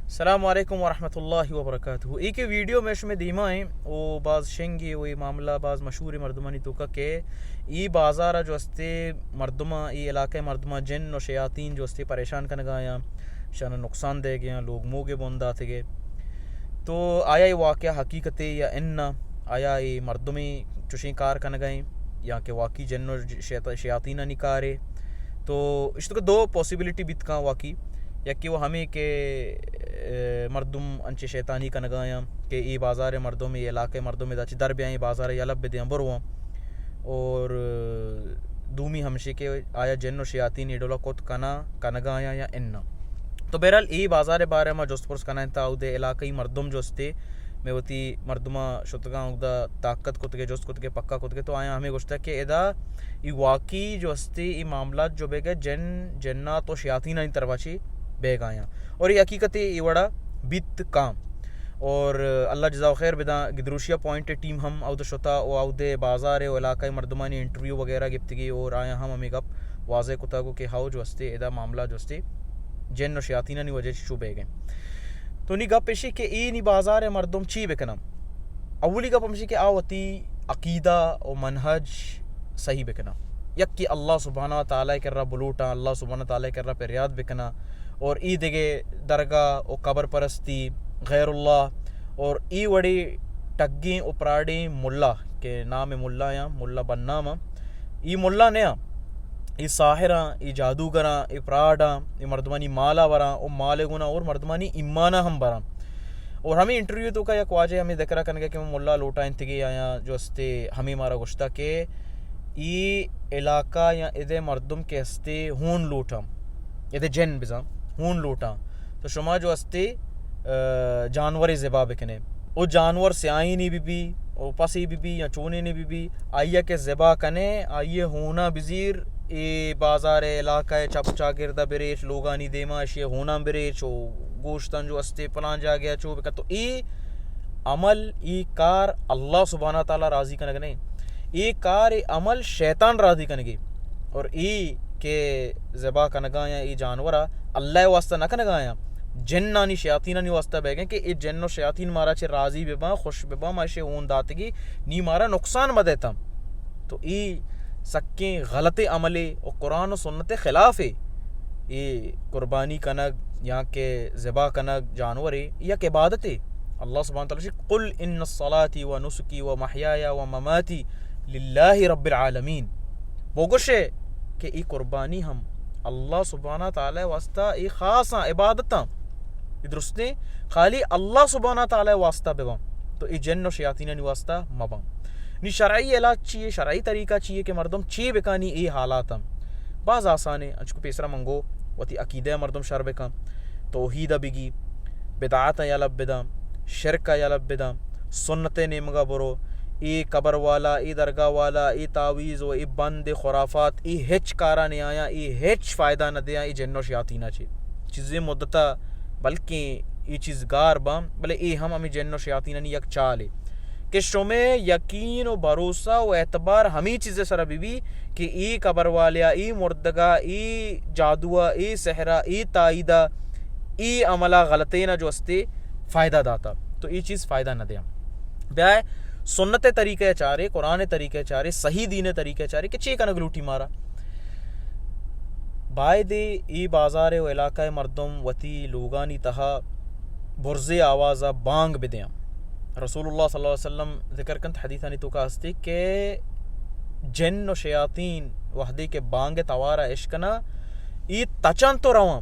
السلام علیکم ورحمۃ اللہ وبرکاتہ. ایک ویڈیو میں شمہ دیما ہے او بعض شنگی وی معاملہ بعض مشہور مردمانی تو کہ ای بازار جو استے مردمہ ای علاقے مردمہ جن و شیاطین جو استے پریشان کن گایا شان نقصان دے گیا لوگ موگے بوندا تھے تو آیا یہ واقعہ حقیقت یا ان آیا یہ مردمی چوشیں کار کن گئیں یا کہ واقعی جن و شیاطین نکارے. تو اس تو دو پاسبلٹی بیت کا واقعی یا کہ وہ ہمیں کہ مردم انچے شیطانی کا نگایاں کہ ای بازار مردم ای علاقے مردم دا چی در بیاں بازار یا لب دیاں بروان اور دومی ہمشی کہ آیا جن و شیاطین ڈولا کت کنا کنگایاں یا اننا. تو بہرحال ای بازار بارے میں جوست پرس کنا انتا او دے علاقی مردم جوستے میں ہوتی مردمہ شتگاں اگدا طاقت کتگے جوست کتگے پکا کتگے تو آیا ہمیں گوشتا ہے کہ ادا ای واقعی جو استے ای معاملات جو بے گئے جنات و شیاطین ان ترواچی بے گایا اور یہ حقیقت یہ وڑا بیت کام اور اللہ جزا خیر بدا گدروشیا پوائنٹ ٹیم ہم او شتا او او دے بازار و علاقہ مردمانی انٹرویو وغیرہ گفتگی اور آیا ہم ہمیں گپ واضح کتا کو کہ ہاؤ جو استے ادا معاملہ جو استے جن و شیاطینہ نی وجہ شو بے گئے. تو نی گپ پیشی کہ ای نی بازار مردم چی بکنم اولی گپ ہمشی کہ آوتی عقیدہ و منہج صحیح بکنا یک کہ اللہ سبحانہ تعالی کر رہا بلوٹا اللہ سبحانہ تعالی کر رہا پر یاد بکنا اور ای دگے درگاہ و قبر پرستی غیر اللہ اور ای وڑی ٹگیں و پراڑیں ملا کہ نام ملا یا ملا بن ناما ای ملا نیا ای ساحراں ای جادوگراں ای پراڑاں ای مردمانی مالا وراں او مالے گنا اور مردمانی ایمانہ ہم براں. اور ہمیں انٹرویو تو کا یک واجہ ہمیں ذکرہ کرنے کہ ملا لوٹا انتگی آیا جو استے ہمیں مارا گوشتا کہ ای علاقہ یا ادھے مردم کے استے ہون لوٹا ادھے جن بزا ہون لوٹا تو شما جو استے جانور زبا بکنے او جانور سیائی نی بی او پسی بی یا چونے نی بی آئیے کے زبا کنے آئیے ہونا بزیر ای بازار علاقہ چپ چا گردہ بریچ لوگانی دیما اشیاء ہونا بریچ او گوشتن جو استے پلان جا گیا چو بکا تو ای عمل ای کار اللہ سبحانہ تعالی راضی کنگنے ای کار ای عمل شیطان راضی کنگی اور ای کہ زبا کنگایا ای جانورا اللہ واسطہ نہ کنگایا جنانی شیاطینانی واسطہ بے گئے کہ ای جن و شیاطین مارا چھے راضی ببا خوش ببا ماشے اون داتگی نی مارا نقصان مدیتا تو ای سکیں غلط عملے اور قرآن و سنت خلاف ہے ای قربانی کنگ یا کہ ذبح کنگ جانورے یا کہ عبادت ہے. اللہ سبحانہ تعالی قل ان الصلاۃ و نسکی و محیای و مماتی للہ رب العالمین بوگوشے کہ ای قربانی ہم اللہ سبحانہ تعالی واسطہ ای خاصاں عبادتاں درستے خالی اللہ سبحانہ تعالی واسطہ بباں تو ای جن و شیاطینانی واسطہ مباں نی شرعی علاج چیئے شرعی طریقہ چیئے کہ مردم چی بکانی ای حالات ہم بعض آسانے انچکو پیسرا منگو وتی عقیدہ مردم شر بکا توحیدہ بگی بدعات یا لب بدا شرک یا لب بدا سنت نیمگا برو ای قبر والا ای درگاہ والا ای تعویز و ای بند خرافات ای ہچ کارا نہیں آیا ای ہچ فائدہ نہ دیا ای جن و شیاطینہ چی چیزیں مدتا بلکہ ای چیز گار بام بلے ای ہمیں جن و شیاطینہ نہیں یک چالے کہ شمیں یقین و بھروسہ و اعتبار ہمیں چیزیں سر بھی کہ ای قبر والیا ای مردگا ای جادوا ای سحرا ای تائیدہ ای عملہ غلطینہ جو استے فائدہ داتا تو ای چیز فائدہ نہ دیا بیائے سنت طریقہ چارے قرآن طریقہ چارے صحیح دین طریقہ چارے کہ چی کنگ لوٹی مارا بائے دے ای بازار و علاقہ مردم وتی لوگانی تہا برزے آوازہ بانگ بدیاں رسول اللہ صلی اللہ علیہ وسلم ذکر کنت حدیثانی تو کا ہستی کہ جن و شیاطین وحدی کے بانگ توارا عشقنا ای تچن تو رواں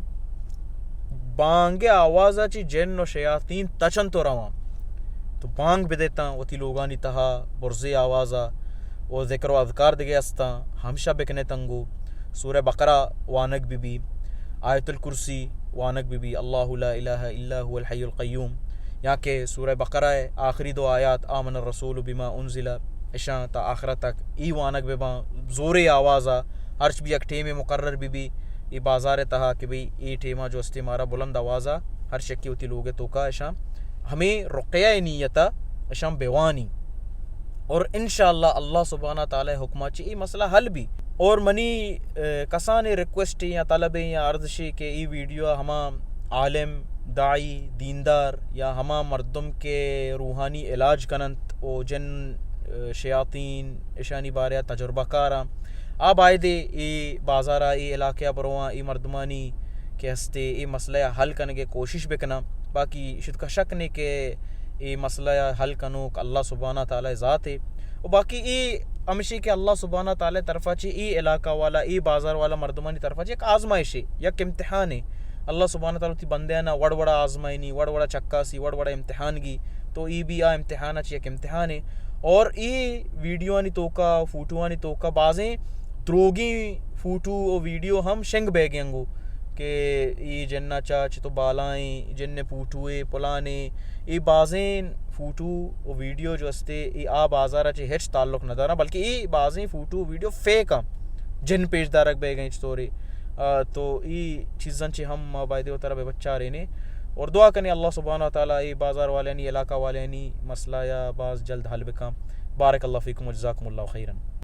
بانگ آوازہ چی جن و شیاطین تچن تو رواں تو بانگ بدیتا وتی لوگانی تہا برزی آوازہ و ذکر و اذکار دگے استا ہمشہ بکنے تنگو سورہ بقرہ وانک بی آیت الکرسی وانک بی اللہ لا الہ الا هو الحی القیوم یہاں کہ سورہ بقرہ آخری دو آیات آمن الرسول بما انزل اشاں تا آخرت تک ای وانک ببا زور آوازہ ہرچ بھی ایک ٹھیمے مقرر بھی ای بازار تہا کہ بھئی ای ٹھیمہ جو استے مارا بلند آوازہ ہر شکی ہوتی لوگے تو کا اشاں ہمیں رقیہ نیتا اشاں بیوانی اور انشاءاللہ اللہ سبحانہ تعالی حکمہ چی ای مسئلہ حل بھی اور منی کسانے ریکویسٹ یا طلب یا عرض شی کہ ای ویڈیو ہما عالم داعی دیندار یا ہما مردم کے روحانی علاج کننت او جن شیاطین اشانی باریا تجربہ کارا آب آئے دے ای بازارا ای علاقہ بروان ای مردمانی کہ ہستے ای مسئلہ حل کرنے کے کوشش بکنا. باقی شد کا شک نہیں کہ ای مسئلہ حل کنو کہ اللہ سبحانہ تعالی ذات ہے. اور باقی ای ہمشی کہ اللہ سبحانہ تعالی طرفہ چی ای علاقہ والا ای بازار والا مردمانی طرفہ چی ایک آزمائش ہے, یک امتحان ہے. اللہ سبحانہ تعالی تی بندے نا وڑ وڑا آزمائنی وڑ وڑا چکاسی وڑ وڑا امتحان گی, تو ای بھی آ امتحان چی ایک امتحان ہے. اور ای ویڈیوانی توکا فوٹوانی توکا بازیں دروگی فوٹو و ویڈیو ہم شنگ بے گینگو کہ ای جنہ چاچ تو بالائیں جن پوٹوئے پلانے ای بازیں فوٹو و ویڈیو جو ہستے ای آ بازارہ چی ہچ تعلق نہ دارا, بلکہ ای بازیں فوٹو ویڈیو فیک ہم جن پیش دارک بے گئیں چطوری. تو ای چیزاں چی ہم بائدے و طرح بے بچہ رہنے اور دعا کرنے اللہ سبحانہ تعالیٰ ای بازار والینی علاقہ والینی مسئلہ یا باز جلد حل بکام. بارک اللہ فیکم و جزاکم اللہ خیرا.